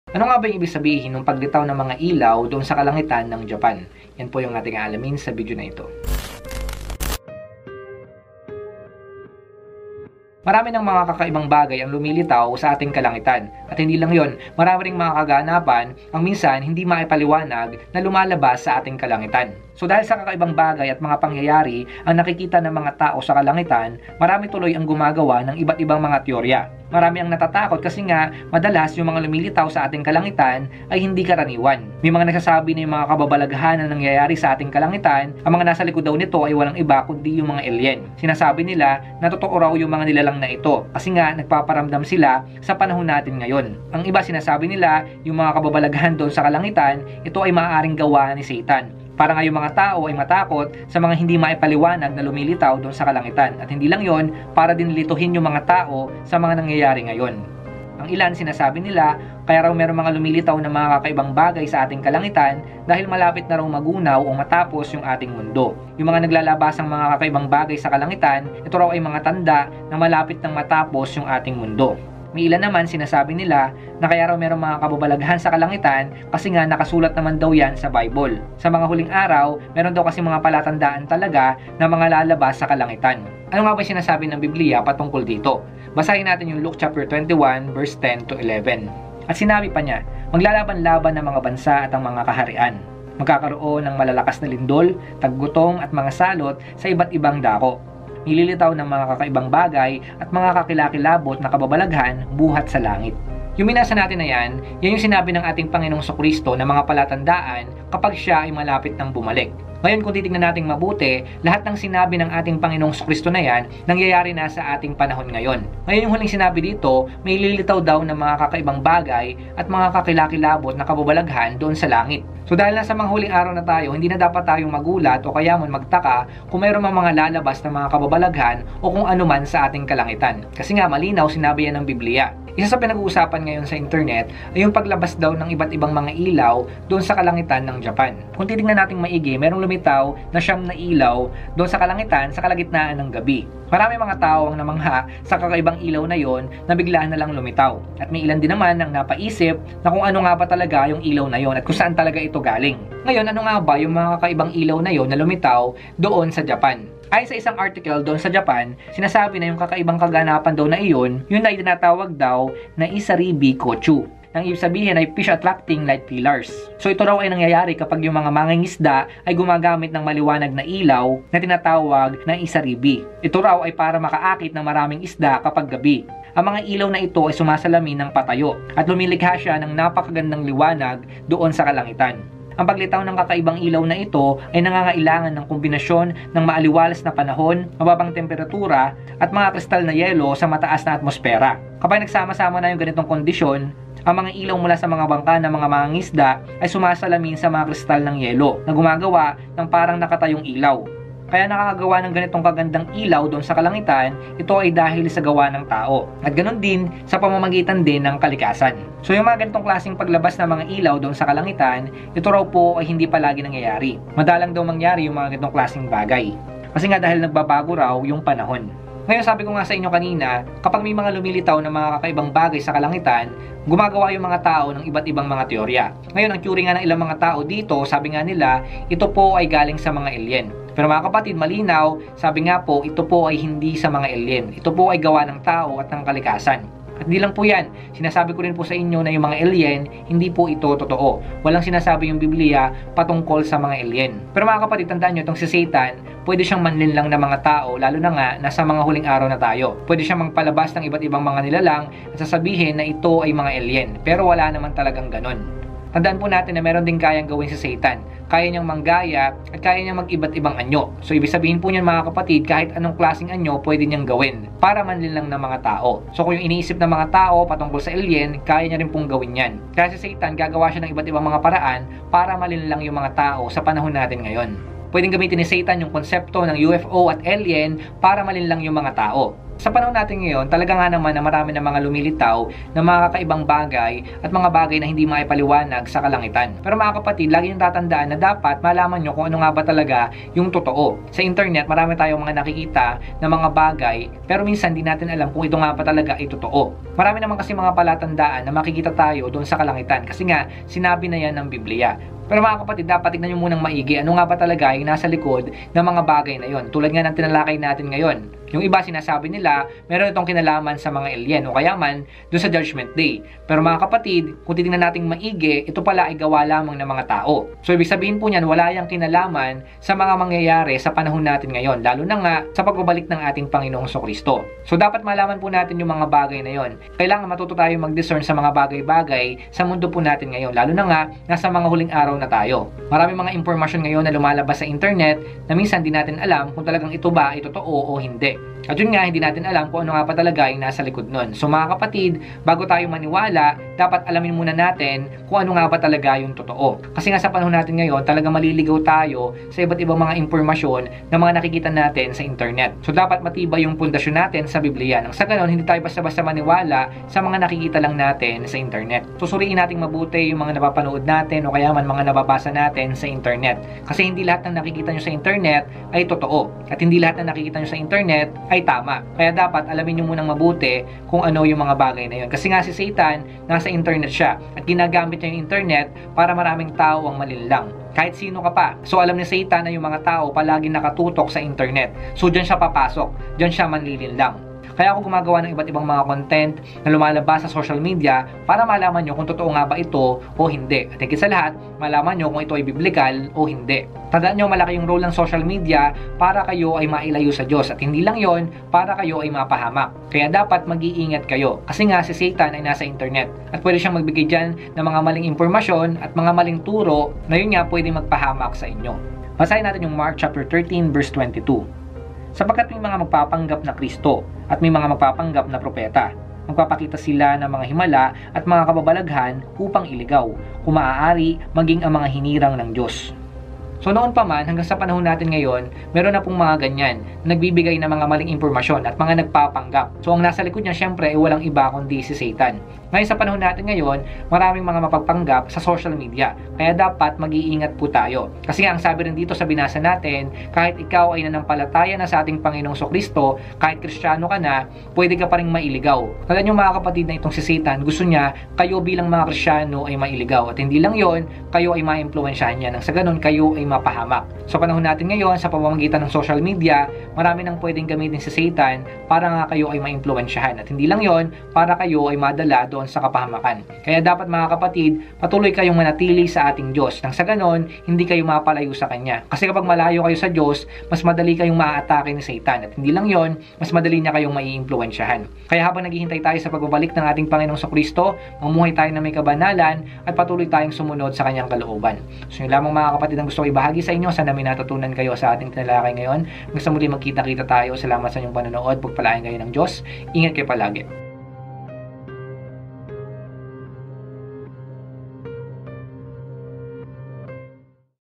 Ano nga ba yung ibig sabihin ng paglitaw ng mga ilaw doon sa kalangitan ng Japan? Yan po yung ating aalamin sa video na ito. Marami ng mga kakaibang bagay ang lumilitaw sa ating kalangitan. At hindi lang yon, marami ring mga kaganapan ang minsan hindi maipaliwanag na lumalabas sa ating kalangitan. So dahil sa kakaibang bagay at mga pangyayari ang nakikita ng mga tao sa kalangitan, marami tuloy ang gumagawa ng iba't ibang mga teorya. Marami ang natatakot kasi nga madalas yung mga lumilitaw sa ating kalangitan ay hindi karaniwan. May mga nagsasabi na yung mga kababalaghan na nangyayari sa ating kalangitan, ang mga nasa likod daw nito ay walang iba kundi yung mga alien. Sinasabi nila na totoo raw yung mga nilalang na ito kasi nga nagpaparamdam sila sa panahon natin ngayon. Ang iba sinasabi nila yung mga kababalaghan doon sa kalangitan, ito ay maaaring gawa ni Satan. Para nga yung mga tao ay matakot sa mga hindi maipaliwanag na lumilitaw doon sa kalangitan. At hindi lang yon, para din lituhin yung mga tao sa mga nangyayari ngayon. Ang ilan sinasabi nila, kaya raw meron mga lumilitaw na mga kakaibang bagay sa ating kalangitan dahil malapit na raw magunaw o matapos yung ating mundo. Yung mga naglalabas ng mga kakaibang bagay sa kalangitan, ito raw ay mga tanda na malapit nang matapos yung ating mundo. May ilan naman sinasabi nila na kaya raw merong mga kababalaghan sa kalangitan kasi nga nakasulat naman daw yan sa Bible. Sa mga huling araw, meron daw kasi mga palatandaan talaga na mga lalabas sa kalangitan. Ano nga ba sinasabi ng Biblia patungkol dito? Basahin natin yung Luke chapter 21 verse 10 to 11. At sinabi pa niya, maglalaban-laban ng mga bansa at ang mga kaharian. Magkakaroon ng malalakas na lindol, taggutom at mga salot sa iba't ibang dako. Nililitaw ng mga kakaibang bagay at mga kakilakilabot na kababalaghan buhat sa langit. Yung minasa natin na yan yung sinabi ng ating Panginoong Kristo na mga palatandaan kapag siya ay malapit ng bumalik. Ngayon kung titignan natin mabuti, lahat ng sinabi ng ating Panginoong Kristo na yan, nangyayari na sa ating panahon ngayon. Ngayon yung huling sinabi dito, may lilitaw daw ng mga kakaibang bagay at mga kakilakilabot na kababalaghan doon sa langit. So dahil nasa mga huling araw na tayo, hindi na dapat tayong magulat o kaya magtaka kung mayroong mga lalabas na mga kababalaghan o kung ano man sa ating kalangitan. Kasi nga malinaw sinabi yan ng Biblia. Isa sa pinag-uusapan ngayon sa internet ay yung paglabas daw ng iba't ibang mga ilaw doon sa kalangitan ng Japan. Kung titignan natin maigi, merong lumitaw na 9 na ilaw doon sa kalangitan sa kalagitnaan ng gabi. Marami mga tao ang namangha sa kakaibang ilaw na yon na biglaan na lang lumitaw. At may ilan din naman ang napaisip na kung ano nga ba talaga yung ilaw na yon at kung saan talaga ito galing. Ngayon, ano nga ba yung mga kakaibang ilaw na yon na lumitaw doon sa Japan? Ay sa isang article doon sa Japan, sinasabi na yung kakaibang kaganapan daw na iyon, yun ay tinatawag daw na Isaribi Kochu. Ang ibig sabihin ay fish attracting light pillars. So ito raw ay nangyayari kapag yung mga mangingisda ay gumagamit ng maliwanag na ilaw na tinatawag na Isaribi. Ito raw ay para makaakit ng maraming isda kapag gabi. Ang mga ilaw na ito ay sumasalamin ng patayo at lumilikha siya ng napakagandang liwanag doon sa kalangitan. Ang paglitaw ng kakaibang ilaw na ito ay nangangailangan ng kombinasyon ng maaliwalas na panahon, mababang temperatura at mga kristal na yelo sa mataas na atmosfera. Kapag nagsama-sama na yung ganitong kondisyon, ang mga ilaw mula sa mga bangka ng mga mangingisda ay sumasalamin sa mga kristal ng yelo na gumagawa ng parang nakatayong ilaw. Kaya nakakagawa ng ganitong kagandang ilaw doon sa kalangitan, ito ay dahil sa gawa ng tao. At ganoon din sa pamamagitan din ng kalikasan. So yung mga ganitong klaseng paglabas ng mga ilaw doon sa kalangitan, ito raw po ay hindi palagi nangyayari. Madalang daw mangyari yung mga ganitong klaseng bagay. Kasi nga dahil nagbabago raw yung panahon. Ngayon sabi ko nga sa inyo kanina, kapag may mga lumilitaw na mga kakaibang bagay sa kalangitan, gumagawa yung mga tao ng iba't ibang mga teorya. Ngayon ang theory nga ng ilang mga tao dito, sabi nga nila, ito po ay galing sa mga alien. Pero mga kapatid, malinaw, sabi nga po, ito po ay hindi sa mga alien. Ito po ay gawa ng tao at ng kalikasan. At hindi lang po yan, sinasabi ko rin po sa inyo na yung mga alien, hindi po ito totoo. Walang sinasabi yung Biblia patungkol sa mga alien. Pero mga kapatid, tandaan nyo, itong si Satan, pwede siyang manlinlang ng mga tao, lalo na nga, nasa mga huling araw na tayo. Pwede siyang magpalabas ng iba't ibang mga nilalang at sasabihin na ito ay mga alien. Pero wala naman talagang ganon. Tandaan po natin na meron din kayang gawin si Satan. Kaya niyang manggaya at kaya niyang mag-iba't ibang anyo. So ibig sabihin po niyan mga kapatid, kahit anong klaseng anyo pwede niyang gawin para manlinlang ng mga tao. So kung yung iniisip ng mga tao patungkol sa alien, kaya niya rin pong gawin yan. Kaya si Satan gagawa siya ng iba't ibang mga paraan para malinlang yung mga tao sa panahon natin ngayon. Pwedeng gamitin ni Satan yung konsepto ng UFO at alien para malinlang yung mga tao. Sa panahon natin ngayon, talaga nga naman na marami na mga lumilitaw na mga kakaibang bagay at mga bagay na hindi maipaliwanag sa kalangitan. Pero mga kapatid, lagi niyong tatandaan na dapat malaman nyo kung ano nga ba talaga yung totoo. Sa internet, marami tayong mga nakikita na mga bagay, pero minsan di natin alam kung ito nga ba talaga ay totoo. Marami naman kasi mga palatandaan na makikita tayo doon sa kalangitan kasi nga sinabi na yan ng Biblia. Pero mga kapatid, dapat tignan nyo munang maigi ano nga ba talaga yung nasa likod ng mga bagay na yon. Tulad nga ng tinalakay natin ngayon. Yung iba sinasabi nila, meron itong kinalaman sa mga alien o kaya man doon sa Judgment Day. Pero mga kapatid, kung titingnan natin maigi, ito pala ay gawa lamang ng mga tao. So ibig sabihin po niyan, wala yang kinalaman sa mga mangyayari sa panahon natin ngayon, lalo na nga sa pagbabalik ng ating Panginoong Kristo. So dapat malaman po natin yung mga bagay na yon. Kailangan matuto tayo mag-discern sa mga bagay-bagay sa mundo po natin ngayon, lalo na nga nasa mga huling araw na tayo. Maraming mga impormasyon ngayon na lumalabas sa internet na minsan di natin alam kung talagang ito ba ay totoo o hindi. At yun nga, hindi natin alam kung ano nga pa talaga yung nasa likod nun. So mga kapatid, bago tayo maniwala, dapat alamin muna natin kung ano nga ba talaga yung totoo. Kasi nga sa panahon natin ngayon, talaga maliligaw tayo sa iba't ibang mga impormasyon na mga nakikita natin sa internet. So dapat matibay yung pundasyon natin sa Biblia. Nang sa ganon, hindi tayo basta-basta maniwala sa mga nakikita lang natin sa internet. Susuriin nating mabuti yung mga napapanood natin o kaya man mga nababasa natin sa internet. Kasi hindi lahat ng nakikita nyo sa internet ay totoo. At hindi lahat ng nakikita nyo sa internet ay tama. Kaya dapat alamin nyo munang mabuti kung ano yung mga bagay na yun. Kasi nga si Satan, nasa internet siya at ginagamit niya yung internet para maraming tao ang malinlang. Kahit sino ka pa. So alam ni Satan na yung mga tao palagi nakatutok sa internet. So dyan siya papasok. Dyan siya manlilinlang. Kaya ako gumagawa ng iba't ibang mga content na lumalabas sa social media para malaman nyo kung totoo nga ba ito o hindi. At higit sa lahat, malaman nyo kung ito ay biblical o hindi. Tandaan nyo, malaki yung role ng social media para kayo ay mailayo sa Diyos. At hindi lang yon para kayo ay mapahamak. Kaya dapat mag-iingat kayo. Kasi nga si Satan ay nasa internet. At pwede siyang magbigay dyan ng mga maling impormasyon at mga maling turo na yun nga pwede magpahamak sa inyo. Basahin natin yung Mark chapter 13 verse 22. Sapagkat may mga magpapanggap na Kristo at may mga magpapanggap na propeta. Magpapakita sila ng mga himala at mga kababalaghan upang iligaw, kung maaari maging ang mga hinirang ng Diyos. So noon pa man, hanggang sa panahon natin ngayon, meron na pong mga ganyan, nagbibigay ng mga maling impormasyon at mga nagpapanggap. So ang nasa likod niya syempre ay walang iba kundi si Satan. Ngayon sa panahon natin ngayon, maraming mga mapagpanggap sa social media. Kaya dapat mag-iingat po tayo. Kasi nga ang sabi rin dito sa binasa natin, kahit ikaw ay nanampalataya na sa ating Panginoong Kristo, kahit Kristiyano ka na, pwede ka pa rin mailigaw. Tandaan yung mga kapatid na itong si Satan, gusto niya kayo bilang mga Kristiyano ay mailigaw. At hindi lang yon, kayo ay ma-impluwensyahan niya. Nang sa ganun, kayo ay mapahamak. Sa panahon natin ngayon, sa pamamagitan ng social media, marami nang pwedeng gamitin si Satan para nga kayo ay ma-impluwensyahan. At hindi lang yon, para kayo ay madala doon sa kapahamakan. Kaya dapat mga kapatid, patuloy kayong manatili sa ating Diyos. Nang sa ganon, hindi kayo mapalayo sa Kanya. Kasi kapag malayo kayo sa Diyos, mas madali kayong maaatake ni Satan. At hindi lang yon, mas madali niya kayong maiimpluwensyahan. Kaya habang naghihintay tayo sa pagbabalik ng ating Panginoong Kristo, mamuhay tayo na may kabanalan at patuloy tayong sumunod sa Kanyang kalooban. So yun lamang mga kapatid ang gusto ko ibahagi sa inyo. Sana may natutunan kayo sa ating tinalakay ngayon. Hanggang sa muli magkita-kita tayo. Salamat sa inyong panonood. Pagpalain kayo ng Diyos. Ingat kayo palagi.